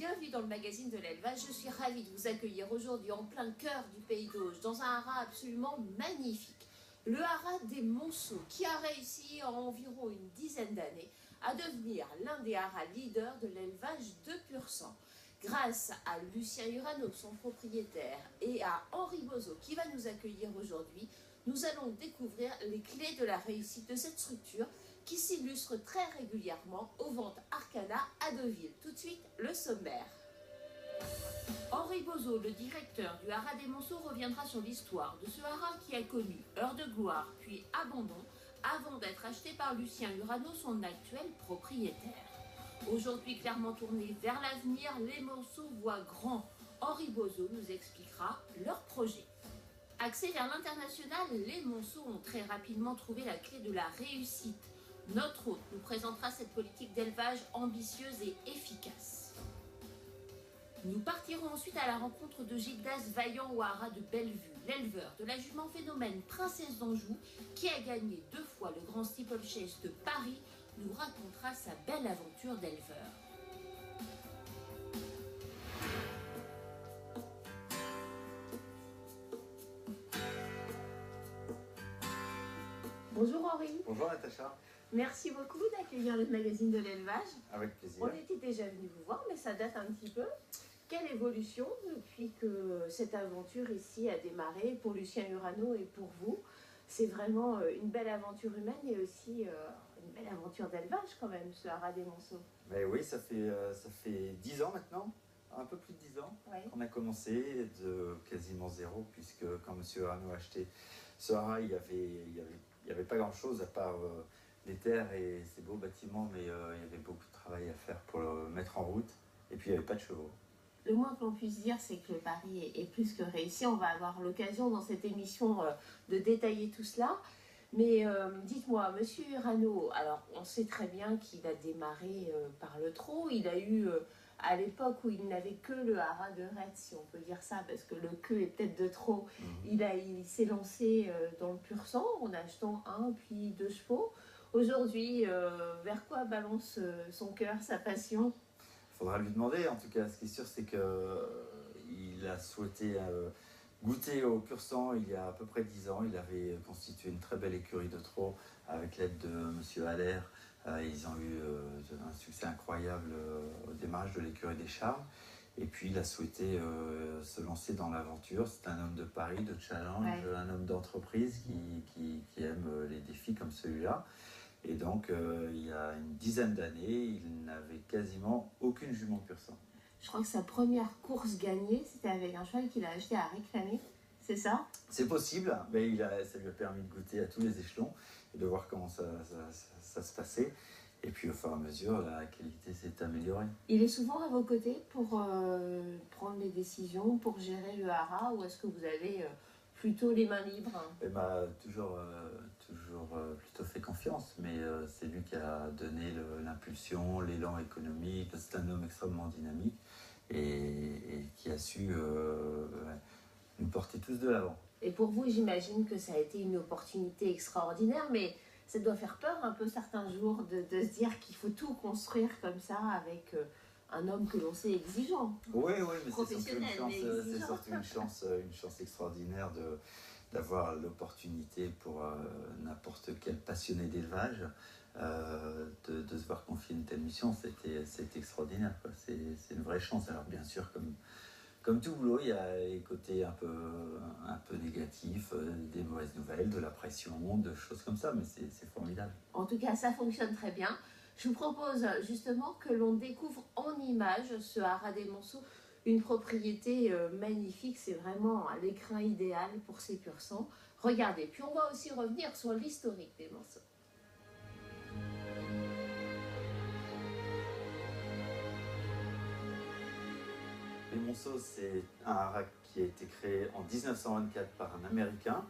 bienvenue dans le magazine de l'élevage. Je suis ravie de vous accueillir aujourd'hui en plein cœur du Pays d'Auge, dans un haras absolument magnifique. Le haras des Monceaux, qui a réussi en environ une dizaine d'années à devenir l'un des haras leaders de l'élevage de pur sang. Grâce à Lucien Urano, son propriétaire, et à Henri Bozo, qui va nous accueillir aujourd'hui, nous allons découvrir les clés de la réussite de cette structure qui s'illustre très régulièrement aux ventes Arcana à Deauville. Tout de suite, le sommaire. Henri Bozo, le directeur du haras des Monceaux, reviendra sur l'histoire de ce haras qui a connu heure de gloire puis abandon avant d'être acheté par Lucien Urano, son actuel propriétaire. Aujourd'hui clairement tourné vers l'avenir, les Monceaux voient grand. Henri Bozo nous expliquera leur projet. Axés vers l'international, les Monceaux ont très rapidement trouvé la clé de la réussite. Notre hôte nous présentera cette politique d'élevage ambitieuse et efficace. Nous partirons ensuite à la rencontre de Gildas Vaillant au haras de Bellevue, l'éleveur de la jument phénomène Princesse d'Anjou, qui a gagné 2 fois le Grand Steeplechase de Paris, nous racontera sa belle aventure d'éleveur. Bonjour Henri. Bonjour Natacha. Merci beaucoup d'accueillir le magazine de l'élevage. Avec plaisir. On était déjà venu vous voir, mais ça date un petit peu. Quelle évolution depuis que cette aventure ici a démarré pour Lucien Urano et pour vous? C'est vraiment une belle aventure humaine et aussi une belle aventure d'élevage quand même, ce haras des Monceaux. Mais oui, ça fait 10 ans maintenant, un peu plus de 10 ans, Ouais. qu'on a commencé de quasiment zéro, puisque quand M. Urano a acheté ce haras, il y avait pas grand-chose à part des terres et ces beaux bâtiments, mais il y avait beaucoup de travail à faire pour le mettre en route, et puis il n'y avait pas de chevaux. Le moins que l'on puisse dire, c'est que le pari est plus que réussi. On va avoir l'occasion dans cette émission de détailler tout cela. Mais dites-moi, Monsieur Urano, alors on sait très bien qu'il a démarré par le trot. Il a eu, à l'époque où il n'avait que le haras de Retz, si on peut dire ça, parce que le queue est peut-être de trop, il s'est lancé dans le pur sang en achetant 1 puis 2 chevaux. Aujourd'hui, vers quoi balance son cœur, sa passion? Il faudra lui demander. En tout cas, ce qui est sûr, c'est qu'il a souhaité goûter au pur sang il y a à peu près 10 ans. Il avait constitué une très belle écurie de trot avec l'aide de M. Haller. Ils ont eu un succès incroyable au démarrage de l'écurie des Charmes. Et puis, il a souhaité se lancer dans l'aventure. C'est un homme de pari, de challenge, ouais. Un homme d'entreprise qui aime les défis comme celui-là. Et donc, il y a une dizaine d'années, il n'avait quasiment aucune jument pur sang. Je crois que sa première course gagnée, c'était avec un cheval qu'il a acheté à réclamer, c'est ça? C'est possible, mais ça lui a permis de goûter à tous les échelons et de voir comment ça se passait. Et puis, au fur et à mesure, la qualité s'est améliorée. Il est souvent à vos côtés pour prendre les décisions, pour gérer le haras, ou est-ce que vous avez plutôt les mains libres? Il m'a toujours plutôt fait confiance, mais c'est lui qui a donné l'impulsion, l'élan économique. C'est un homme extrêmement dynamique et qui a su nous porter tous de l'avant. Et pour vous, j'imagine que ça a été une opportunité extraordinaire, mais ça doit faire peur un peu certains jours de se dire qu'il faut tout construire comme ça avec un homme que l'on sait exigeant. Oui, mais c'est surtout une chance extraordinaire d'avoir l'opportunité pour n'importe quel passionné d'élevage de se voir confier une telle mission. C'est extraordinaire, quoi. C'est une vraie chance. Alors bien sûr, comme tout boulot, il y a les côtés un peu négatifs, des mauvaises nouvelles, de la pression, de choses comme ça, mais c'est formidable. En tout cas, ça fonctionne très bien. Je vous propose justement que l'on découvre en images ce haras des Monceaux, une propriété magnifique. C'est vraiment l'écrin idéal pour ces pur sang. Regardez, puis on va aussi revenir sur l'historique des Monceaux. Les Monceaux, c'est un haras qui a été créé en 1924 par un Américain,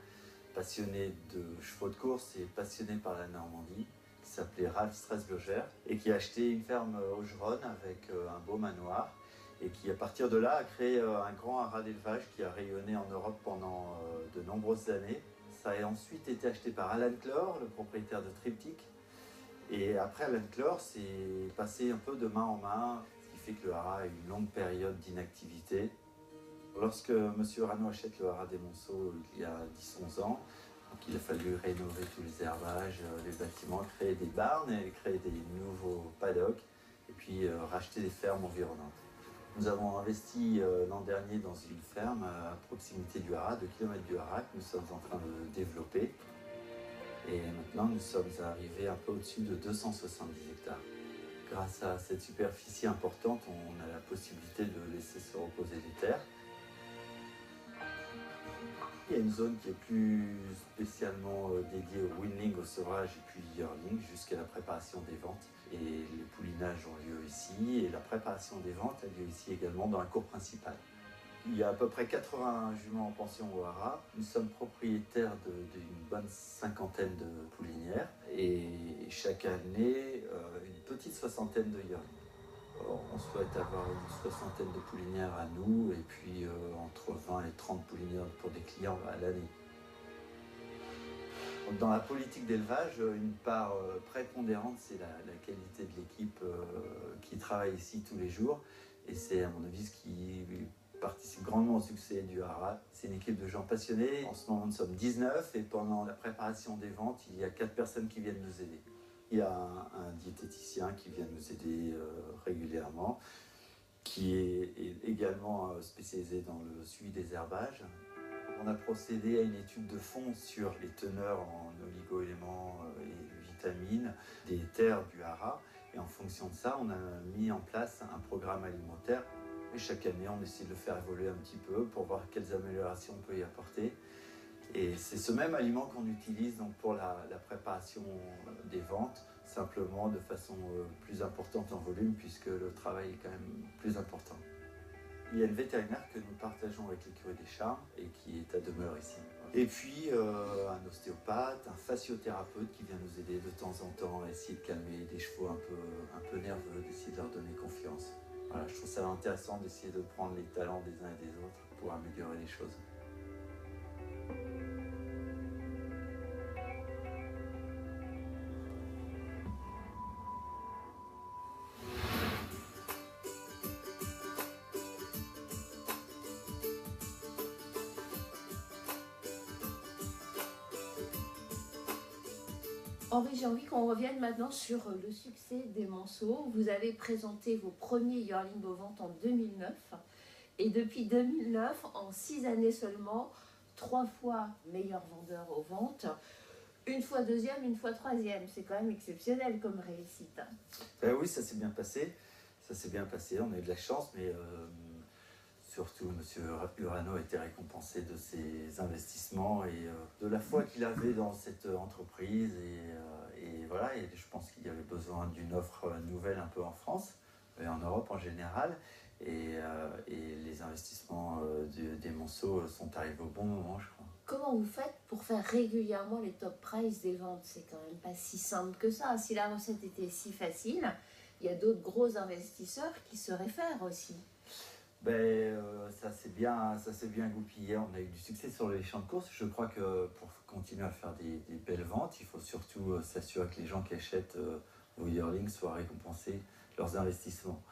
passionné de chevaux de course et passionné par la Normandie, qui s'appelait Ralph Strasburger, et qui a acheté une ferme au Geronne avec un beau manoir, et qui, à partir de là, a créé un grand haras d'élevage qui a rayonné en Europe pendant de nombreuses années. Ça a ensuite été acheté par Alan Clore, le propriétaire de Triptyque, et après Alan Clore, c'est passé un peu de main en main. Ce qu'il fait que le haras a une longue période d'inactivité. Lorsque M. Urano achète le haras des Monceaux il y a 10-11 ans, donc il a fallu rénover tous les herbages, les bâtiments, créer des barnes, et créer des nouveaux paddocks et puis racheter des fermes environnantes. Nous avons investi l'an dernier dans une ferme à proximité du haras, 2 km du haras, que nous sommes en train de développer. Et maintenant, nous sommes arrivés un peu au-dessus de 270 hectares. Grâce à cette superficie importante, on a la possibilité de laisser se reposer les terres. Il y a une zone qui est plus spécialement dédiée au weaning, au sevrage et puis yearling, jusqu'à la préparation des ventes. Et les poulinages ont lieu ici, et la préparation des ventes a lieu ici également dans la cour principale. Il y a à peu près 80 juments en pension au haras. Nous sommes propriétaires d'une bonne cinquantaine de poulinières et chaque année, une petite soixantaine de yearlings. On souhaite avoir une soixantaine de poulinières à nous et puis entre 20 et 30 poulinières pour des clients à l'année. Dans la politique d'élevage, une part prépondérante, c'est la qualité de l'équipe qui travaille ici tous les jours. Et c'est à mon avis ce qui participe grandement au succès du haras. C'est une équipe de gens passionnés. En ce moment, nous sommes 19 et pendant la préparation des ventes, il y a 4 personnes qui viennent nous aider. Il y a un diététicien qui vient nous aider régulièrement, qui est également spécialisé dans le suivi des herbages. On a procédé à une étude de fond sur les teneurs en oligo-éléments et vitamines des terres du haras. Et en fonction de ça, on a mis en place un programme alimentaire. Et chaque année, on essaie de le faire évoluer un petit peu pour voir quelles améliorations on peut y apporter. Et c'est ce même aliment qu'on utilise donc pour la préparation des ventes, simplement de façon plus importante en volume, puisque le travail est quand même plus important. Il y a une vétérinaire que nous partageons avec l'écurie des Charmes et qui est à demeure ici. Et puis un ostéopathe, un fasciothérapeute qui vient nous aider de temps en temps à essayer de calmer des chevaux un peu nerveux, d'essayer de leur donner confiance. Voilà, je trouve ça intéressant d'essayer de prendre les talents des uns et des autres pour améliorer les choses. Henri, j'ai envie qu'on revienne maintenant sur le succès des Monceaux. Vous avez présenté vos premiers yearlings aux ventes en 2009. Et depuis 2009, en 6 années seulement, 3 fois meilleur vendeur aux ventes, une fois deuxième, une fois troisième. C'est quand même exceptionnel comme réussite. Ben oui, ça s'est bien passé. Ça s'est bien passé. On a eu de la chance, mais surtout, M. Urano a été récompensé de ses investissements et de la foi qu'il avait dans cette entreprise. Et voilà, et je pense qu'il y avait besoin d'une offre nouvelle un peu en France et en Europe en général. Et les investissements des Monceaux sont arrivés au bon moment, je crois. Comment vous faites pour faire régulièrement les top prices des ventes? C'est quand même pas si simple que ça. Si la recette était si facile, il y a d'autres gros investisseurs qui se réfèrent aussi. Ça s'est bien goupillé. On a eu du succès sur les champs de course. Je crois que pour continuer à faire des belles ventes, il faut surtout s'assurer que les gens qui achètent vos yearlings soient récompensés leurs investissements.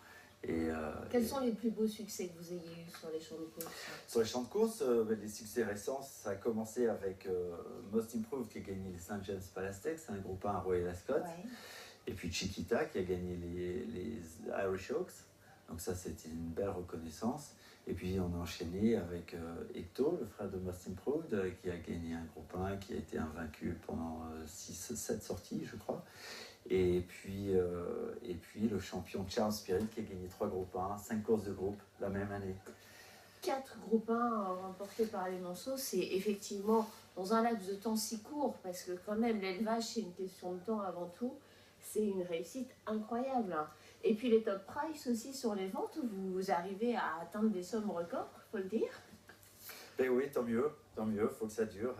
Quels sont les plus beaux succès que vous ayez eus sur les champs de course? Sur les champs de course, les succès récents, ça a commencé avec Most Improved qui a gagné les St. James Palace-Stakes, un groupe 1 à Royal Ascot. Ouais. Et puis Chiquita qui a gagné les Irish Oaks. Donc ça, c'était une belle reconnaissance. Et puis on a enchaîné avec Hector, le frère de Most Improved, qui a gagné un groupe 1, qui a été invaincu pendant 6-7 sorties, je crois. Et puis le champion Charles Spirit qui a gagné 3 groupes 1, 5 courses de groupe la même année. 4 groupes 1 remportés par les Monceaux, c'est effectivement dans un laps de temps si court, parce que quand même l'élevage c'est une question de temps avant tout, c'est une réussite incroyable. Et puis les top price aussi sur les ventes, vous arrivez à atteindre des sommes records, il faut le dire. Ben oui, tant mieux, il faut que ça dure.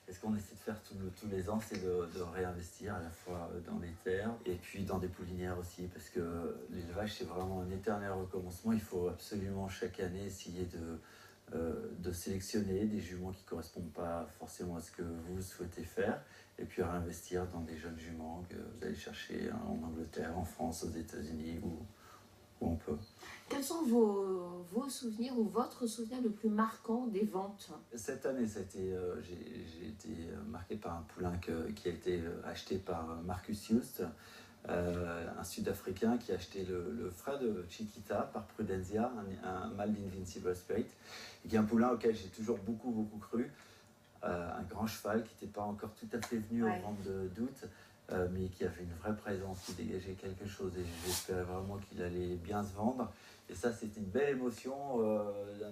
Et ce qu'on essaie de faire tous les ans, c'est de réinvestir à la fois dans les terres et puis dans des poulinières aussi, parce que l'élevage, c'est vraiment un éternel recommencement. Il faut absolument chaque année essayer de sélectionner des juments qui ne correspondent pas forcément à ce que vous souhaitez faire, et puis réinvestir dans des jeunes juments que vous allez chercher en Angleterre, en France, aux États-Unis où on peut. Quels sont vos souvenirs ou votre souvenir le plus marquant des ventes? Cette année, j'ai été marqué par un poulain qui a été acheté par Marcus Just, un Sud-Africain qui a acheté le frère de Chiquita par Prudencia, un mâle d'Invincible Spirit, et qui est un poulain auquel j'ai toujours beaucoup cru. Un grand cheval qui n'était pas encore tout à fait venu au vent d'août, mais qui avait une vraie présence, qui dégageait quelque chose, et j'espérais vraiment qu'il allait bien se vendre. Et ça, c'était une belle émotion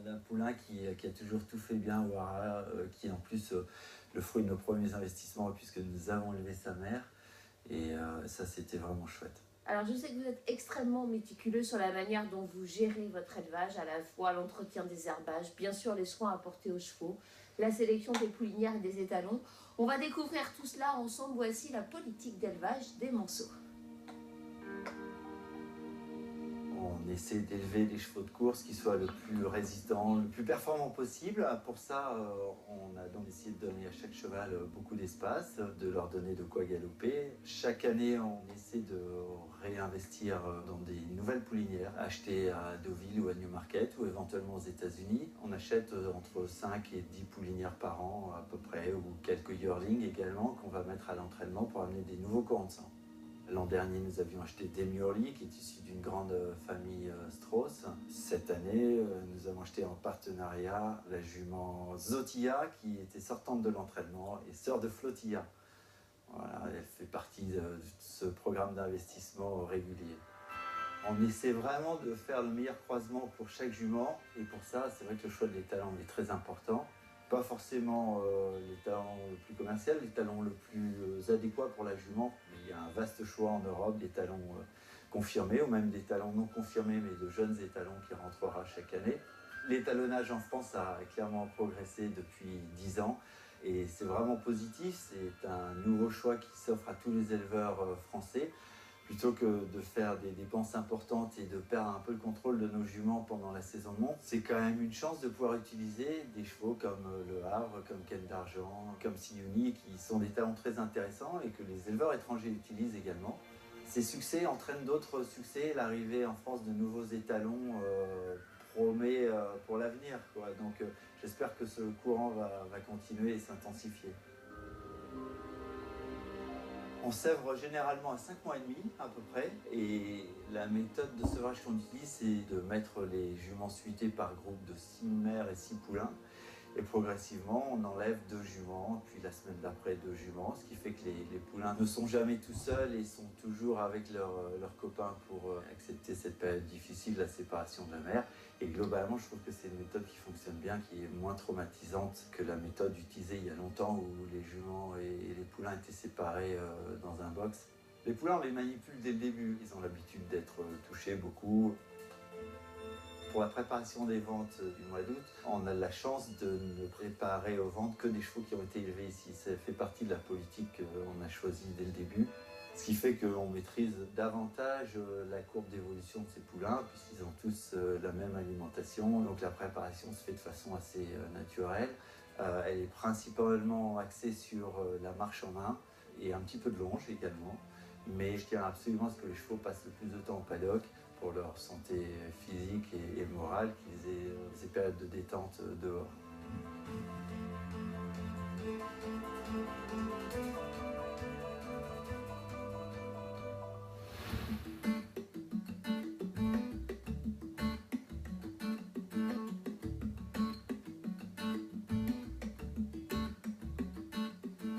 d'un poulain qui a toujours tout fait bien au haras, qui est en plus le fruit de nos premiers investissements, puisque nous avons élevé sa mère. Et ça, c'était vraiment chouette. Alors, je sais que vous êtes extrêmement méticuleux sur la manière dont vous gérez votre élevage, à la fois l'entretien des herbages, bien sûr les soins apportés aux chevaux, la sélection des poulinières et des étalons. On va découvrir tout cela ensemble. Voici la politique d'élevage des Monceaux. On essaie d'élever des chevaux de course qui soient le plus résistants, le plus performants possible. Pour ça, on a donc essayé de donner à chaque cheval beaucoup d'espace, de leur donner de quoi galoper. Chaque année, on essaie de réinvestir dans des nouvelles poulinières, achetées à Deauville ou à Newmarket ou éventuellement aux États-Unis. On achète entre 5 et 10 poulinières par an à peu près, ou quelques yearlings également qu'on va mettre à l'entraînement pour amener des nouveaux courants de sang. L'an dernier, nous avions acheté Demiurly, qui est issu d'une grande famille Strauss. Cette année, nous avons acheté en partenariat la jument Zotilla, qui était sortante de l'entraînement et sœur de Flotilla. Voilà, elle fait partie de ce programme d'investissement régulier. On essaie vraiment de faire le meilleur croisement pour chaque jument, et pour ça, c'est vrai que le choix de l'étalon est très important. Pas forcément l'étalon le plus commercial, l'étalon le plus adéquat pour la jument. Il y a un vaste choix en Europe d'étalons confirmés, ou même d'étalons non confirmés, mais de jeunes étalons qui rentrera chaque année. L'étalonnage en France a clairement progressé depuis 10 ans, et c'est vraiment positif. C'est un nouveau choix qui s'offre à tous les éleveurs français. Plutôt que de faire des dépenses importantes et de perdre un peu le contrôle de nos juments pendant la saison de monte, c'est quand même une chance de pouvoir utiliser des chevaux comme le Havre, comme Ken d'Argent, comme Siuni, qui sont des talents très intéressants et que les éleveurs étrangers utilisent également. Ces succès entraînent d'autres succès. L'arrivée en France de nouveaux étalons promet pour l'avenir. Donc j'espère que ce courant va continuer et s'intensifier. On sèvre généralement à 5 mois et demi à peu près, et la méthode de sevrage qu'on utilise, c'est de mettre les juments suitées par groupe de 6 mères et 6 poulains, et progressivement on enlève 2 juments, puis la semaine d'après 2 juments, ce qui fait que les poulains ne sont jamais tout seuls et sont toujours avec leurs copains pour accepter cette période difficile, la séparation de la mère. Et globalement, je trouve que c'est une méthode qui fonctionne bien, qui est moins traumatisante que la méthode utilisée il y a longtemps où les juments et les poulains étaient séparés dans un box. Les poulains, on les manipule dès le début. Ils ont l'habitude d'être touchés beaucoup. Pour la préparation des ventes du mois d'août, on a la chance de ne préparer aux ventes que des chevaux qui ont été élevés ici. Ça fait partie de la politique qu'on a choisie dès le début. Ce qui fait qu'on maîtrise davantage la courbe d'évolution de ces poulains, puisqu'ils ont tous la même alimentation. Donc la préparation se fait de façon assez naturelle. Elle est principalement axée sur la marche en main et un petit peu de longe également. Mais je tiens absolument à ce que les chevaux passent le plus de temps au paddock pour leur santé physique et morale, qu'ils aient ces périodes de détente dehors.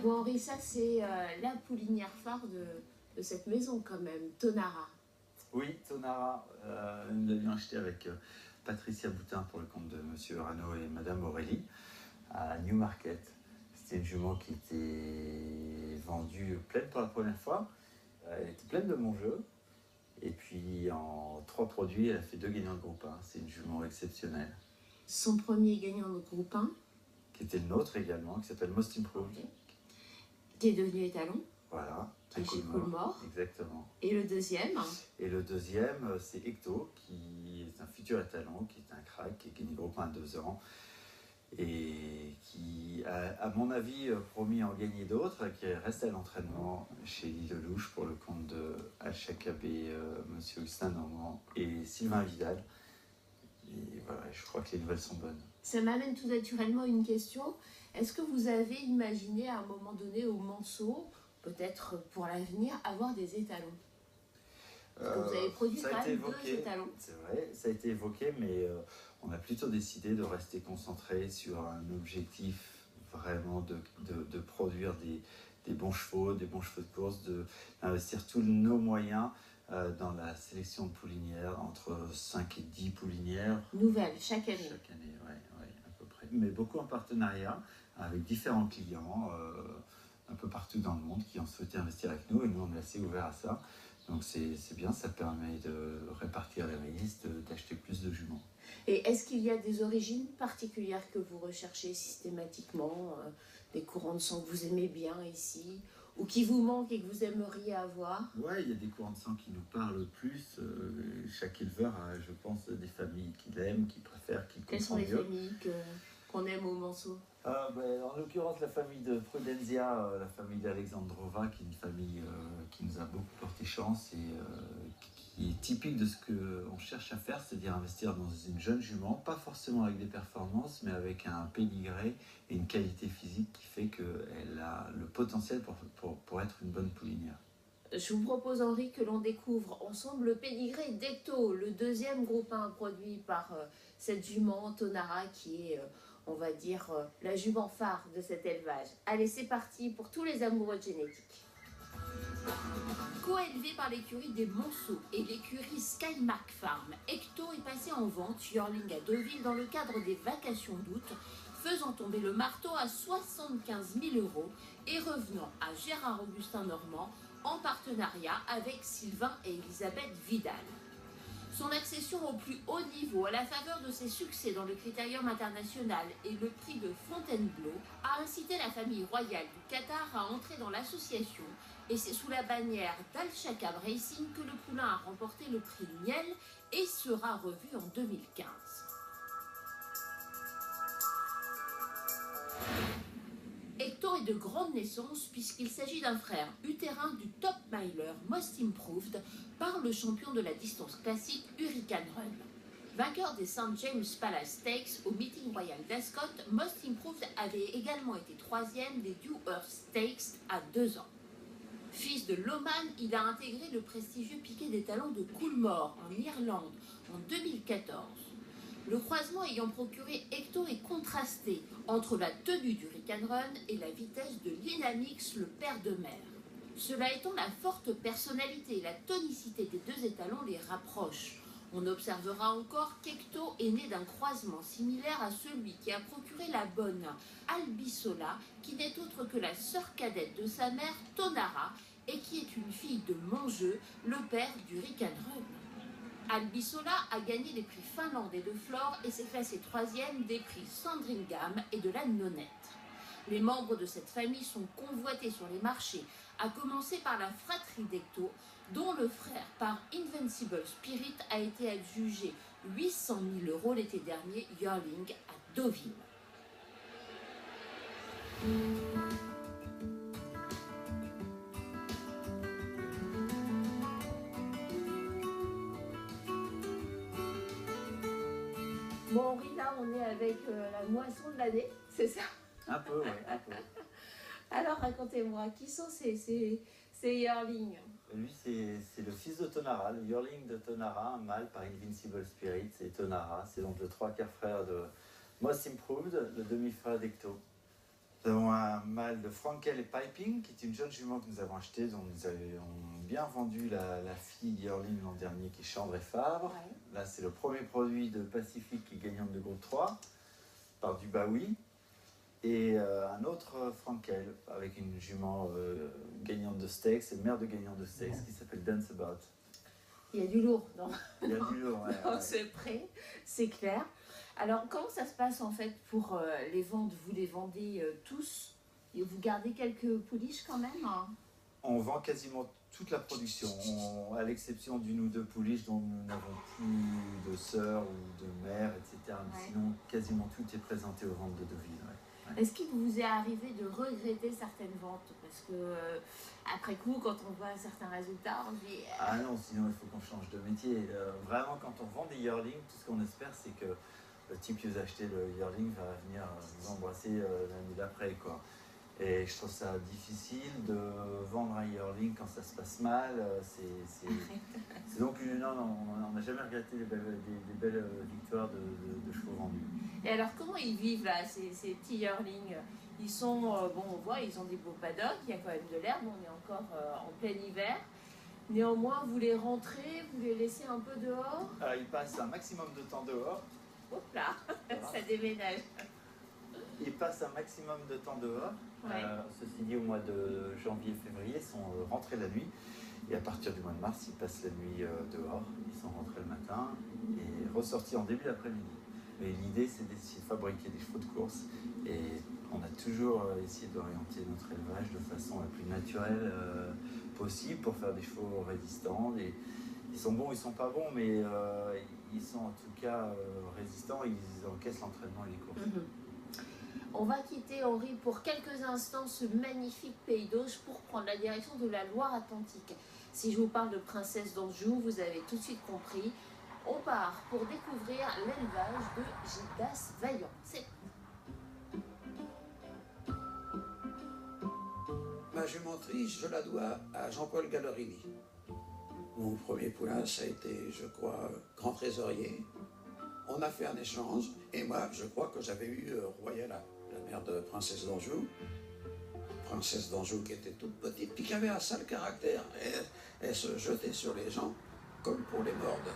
Bon, Henri, ça c'est la poulinière phare de cette maison quand même, Tonara. Oui, Tonara, nous l'avions acheté avec Patricia Boutin pour le compte de M. Rano et Mme Aurélie à Newmarket. C'était une jument qui était vendue pleine pour la première fois. Elle était pleine de mon jeu. Et puis en 3 produits, elle a fait 2 gagnants de groupe 1. C'est une jument exceptionnelle. Son premier gagnant de groupe 1. Qui était le nôtre également, qui s'appelle Most Improved. Okay. Qui est devenu étalon. Voilà. Chez Coolmore. Exactement. Et le deuxième? Et le deuxième, c'est Ecto, qui est un futur étalon, qui est un crack, qui est gagné groupe 1 à 2 ans. et qui a, à mon avis, promis en gagner d'autres, qui reste à l'entraînement chez Lille Louche pour le compte de Al-Shakabé, Monsieur Augustin Normand et Sylvain Vidal. Et voilà, je crois que les nouvelles sont bonnes. Ça m'amène tout naturellement une question. Est-ce que vous avez imaginé à un moment donné au Manceau, peut-être pour l'avenir, avoir des étalons? Parce que vous avez produit quand même 2 étalons. C'est vrai, ça a été évoqué, mais on a plutôt décidé de rester concentré sur un objectif vraiment de produire des bons chevaux, des bons chevaux de course, d'investir tous nos moyens dans la sélection de poulinières, entre 5 et 10 poulinières. Nouvelles, chaque année. Chaque année, oui, à peu près. Mais beaucoup en partenariat avec différents clients un peu partout dans le monde qui ont souhaité investir avec nous, et nous on est assez ouverts à ça. Donc c'est bien, ça permet de répartir les risques, d'acheter plus de juments. Et est-ce qu'il y a des origines particulières que vous recherchez systématiquement, des courants de sang que vous aimez bien ici, ou qui vous manquent et que vous aimeriez avoir? Oui, il y a des courants de sang qui nous parlent plus. Chaque éleveur a, je pense, des familles qu'il aime, qu'il préfère, qu'il comprend mieux. Quelles sont les familles qu'on aime au Manceau? En l'occurrence, la famille de Prudenzia, la famille d'Alexandrova, qui est une famille qui nous a beaucoup porté chance et qui est typique de ce qu'on cherche à faire, c'est-à-dire investir dans une jeune jument, pas forcément avec des performances, mais avec un pédigré et une qualité physique qui fait qu'elle a le potentiel pour être une bonne poulinière. Je vous propose, Henri, que l'on découvre ensemble le pédigré d'Ecto, le deuxième groupe 1 produit par cette jument Tonara qui est, on va dire, la jument phare de cet élevage. Allez, c'est parti pour tous les amoureux de génétique. Co-élevé par l'écurie des Monceaux et l'écurie Skymark Farm, Ecto est passé en vente yearling à Deauville dans le cadre des vacations d'août, faisant tomber le marteau à 75 000 € et revenant à Gérard-Augustin Normand en partenariat avec Sylvain et Elisabeth Vidal. Son accession au plus haut niveau à la faveur de ses succès dans le Critérium international et le prix de Fontainebleau a incité la famille royale du Qatar à entrer dans l'association, et c'est sous la bannière d'Al-Shakab Racing que le poulain a remporté le prix Niel et sera revu en 2015. Ecto est de grande naissance puisqu'il s'agit d'un frère utérin du top miler Most Improved par le champion de la distance classique Hurricane Run. Vainqueur des St. James Palace Stakes au meeting royal d'Ascot, Most Improved avait également été 3e des Dewhurst Stakes à 2 ans. Fils de Loman, il a intégré le prestigieux piquet des talons de Coolmore en Irlande en 2014. Le croisement ayant procuré Ecto est contrasté entre la tenue du Hurricane Run et la vitesse de Linamix, le père de mer. Cela étant, la forte personnalité et la tonicité des deux étalons les rapprochent. On observera encore qu'Ecto est né d'un croisement similaire à celui qui a procuré la bonne Albisola, qui n'est autre que la sœur cadette de sa mère, Tonara, et qui est une fille de Monjeu, le père du Hurricane Run. Albisola a gagné les prix finlandais de Flore et s'est classé 3e des prix Sandringham et de la Nonnette. Les membres de cette famille sont convoités sur les marchés, à commencer par la fratrie d'Ecto, dont le frère par Invincible Spirit a été adjugé 800 000 € l'été dernier, yearling à Deauville. Bon, Henri, là, on est avec la moisson de l'année, c'est ça? Un peu, oui, un peu. Alors, racontez-moi, qui sont ces yearlings? Lui, c'est le fils de Tonara, le yearling de Tonara, un mâle par Invincible Spirit, c'est Tonara. C'est donc le 3/4 frère de Most Improved, le demi-frère d'Ecto. Nous avons un mâle de Frankel et Piping, qui est une jeune jument que nous avons achetée, dont nous avons bien vendu la fille yearling l'an dernier, qui est Chambre et Fabre. Ouais. Là, c'est le premier produit de Pacifique qui est gagnant de groupe 3, par du Baoui. Et un autre Frankel, avec une jument gagnante de Stakes, et mère de gagnante de Stakes, qui s'appelle Dance About. Il y a du lourd dans, Il y a du lourd, ouais, dans ce prêt, c'est clair. Alors, comment ça se passe en fait pour les ventes? Vous les vendez tous et vous gardez quelques pouliches quand même, hein? On vend quasiment toute la production, à l'exception d'une ou deux pouliches dont nous n'avons plus de sœurs ou de mères, etc. Mais Ouais. sinon, quasiment tout est présenté aux ventes de Deauville. Ouais. Est-ce qu'il vous est arrivé de regretter certaines ventes? Parce que après coup, quand on voit certains résultats, on dit Ah non, sinon il faut qu'on change de métier. Vraiment, quand on vend des yearlings, tout ce qu'on espère, c'est que le type qui vous a acheté le yearling va venir vous embrasser l'année d'après, quoi. Et je trouve ça difficile de vendre un yearling quand ça se passe mal. C'est donc non, on n'a jamais regretté des belles victoires de chevaux vendus. Et alors, comment ils vivent là, ces petits yearlings? Ils sont, bon, on voit, ils ont des beaux paddocks, il y a quand même de l'herbe, on est encore en plein hiver. Néanmoins, vous les rentrez, vous les laissez un peu dehors? Alors, ils passent un maximum de temps dehors. Hop là, Voilà. ça déménage. Ils passent un maximum de temps dehors. Ouais. Ceci dit, au mois de janvier-février, ils sont rentrés la nuit. Et à partir du mois de mars, ils passent la nuit dehors. Ils sont rentrés le matin et ressortis en début d'après-midi. Mais l'idée, c'est d'essayer de fabriquer des chevaux de course. Et on a toujours essayé d'orienter notre élevage de façon la plus naturelle possible pour faire des chevaux résistants. Ils sont bons, ils sont pas bons, mais ils sont en tout cas résistants. Ils encaissent l'entraînement et les courses. On va quitter Henri pour quelques instants ce magnifique pays d'Auge pour prendre la direction de la Loire-Atlantique. Si je vous parle de Princesse d'Anjou, vous avez tout de suite compris. On part pour découvrir l'élevage de Gildas Vaillant. C'est Ma jumenterie, je la dois à Jean-Paul Gallerini. Mon premier poulain, ça a été, je crois, grand trésorier. On a fait un échange, et moi, je crois que j'avais eu Royala, la mère de Princesse d'Anjou. Princesse d'Anjou qui était toute petite, puis qui avait un sale caractère. Elle se jetait sur les gens comme pour les mordre.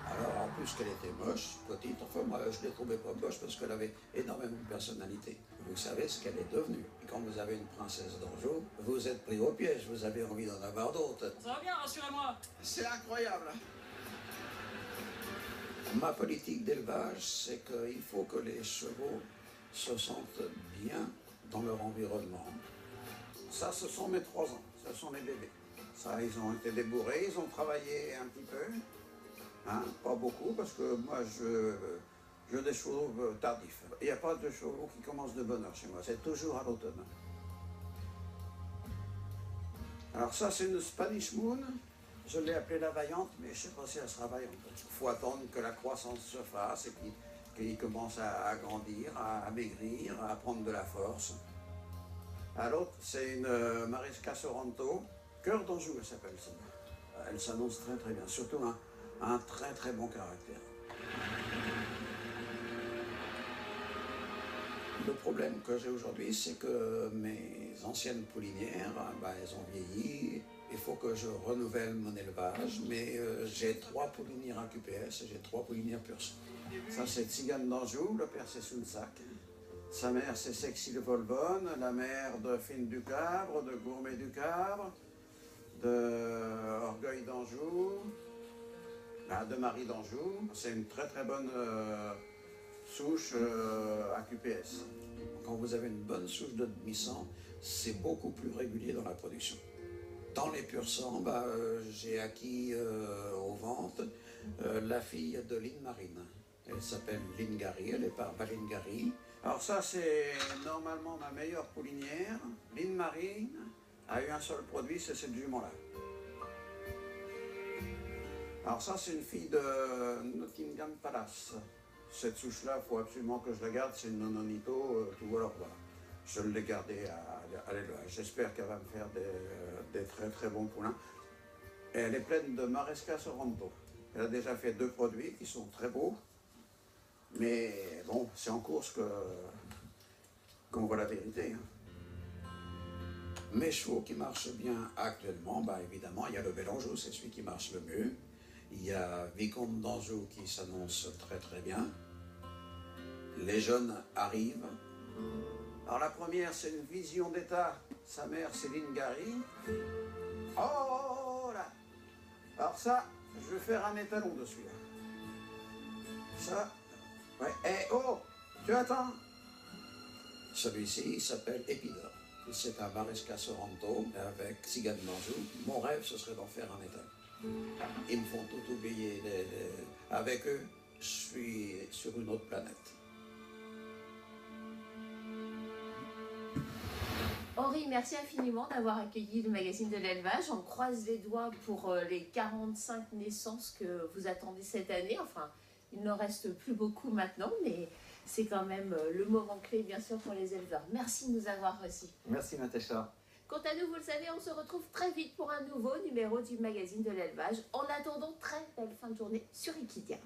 Alors, en plus qu'elle était moche, petite, enfin, moi, je ne l'ai trouvée pas moche parce qu'elle avait énormément de personnalité. Vous savez ce qu'elle est devenue. Et quand vous avez une princesse d'Anjou, vous êtes pris au piège, vous avez envie d'en avoir d'autres. Ça va bien, rassurez-moi. C'est incroyable. Ma politique d'élevage, c'est qu'il faut que les chevaux se sentent bien dans leur environnement. Ça, ce sont mes 3 ans, ce sont mes bébés. Ça, ils ont été débourrés, ils ont travaillé un petit peu. Hein, pas beaucoup, parce que moi, je des chevaux tardifs. Il n'y a pas de chevaux qui commencent de bonne heure chez moi, c'est toujours à l'automne. Alors ça, c'est une Spanish Moon. Je l'ai appelée la vaillante, mais je ne sais pas si elle sera vaillante. Il faut attendre que la croissance se fasse et qu'il commence à grandir, à maigrir, à prendre de la force. À l'autre, c'est une Maresca Sorrento. Cœur d'Anjou, elle s'appelle celle-là. Elle s'annonce très très bien, surtout un très très bon caractère. Le problème que j'ai aujourd'hui, c'est que mes anciennes poulinières, elles ont vieilli. Il faut que je renouvelle mon élevage, mais j'ai 3 poulinières à QPS et j'ai 3 poulinières pur sang. Ça, c'est Tzigane d'Anjou, le père c'est Sounsac. Sa mère, c'est Sexy de Volbonne, la mère de Fine du Cabre, de Gourmet du Cabre, de Orgueil d'Anjou, de Marie d'Anjou. C'est une très très bonne souche à QPS. Quand vous avez une bonne souche de demi-sang, c'est beaucoup plus régulier dans la production. Dans les pur sang, j'ai acquis aux ventes la fille de Lynn Marine. Elle s'appelle Lynn Gary, elle est par Lynn Gary. Alors ça, c'est normalement ma meilleure poulinière. Lynn Marine a eu un seul produit, c'est cette jument-là. Alors ça, c'est une fille de Nottingham Palace. Cette souche-là, il faut absolument que je la garde, c'est une nononito, tout voilà. Je l'ai gardée à l'élevage. J'espère qu'elle va me faire des très très bons poulains. Et elle est pleine de Maresca Sorrento. Elle a déjà fait 2 produits qui sont très beaux. Mais bon, c'est en course qu'on voit la vérité. Mes chevaux qui marchent bien actuellement, évidemment, il y a le Bel Anjou, c'est celui qui marche le mieux. Il y a Vicomte d'Anjou qui s'annonce très très bien. Les jeunes arrivent. Alors la première, c'est une Vision d'État. Sa mère, Céline Gary. Oh là! Alors ça, je vais faire un étalon dessus. Là. Ça, ouais. Eh oh! Tu attends? Celui-ci, il s'appelle Épidore. C'est un Maresca Sorrento avec cigale d'Anjou. Mon rêve, ce serait d'en faire un état. Ils me font tout oublier. Avec eux, je suis sur une autre planète. Henri, merci infiniment d'avoir accueilli le magazine de l'élevage. On croise les doigts pour les 45 naissances que vous attendez cette année. Enfin, il n'en reste plus beaucoup maintenant, mais c'est quand même le moment clé, bien sûr, pour les éleveurs. Merci de nous avoir reçus. Merci Natacha. Quant à nous, vous le savez, on se retrouve très vite pour un nouveau numéro du magazine de l'élevage. En attendant, très belle fin de journée sur Equidia.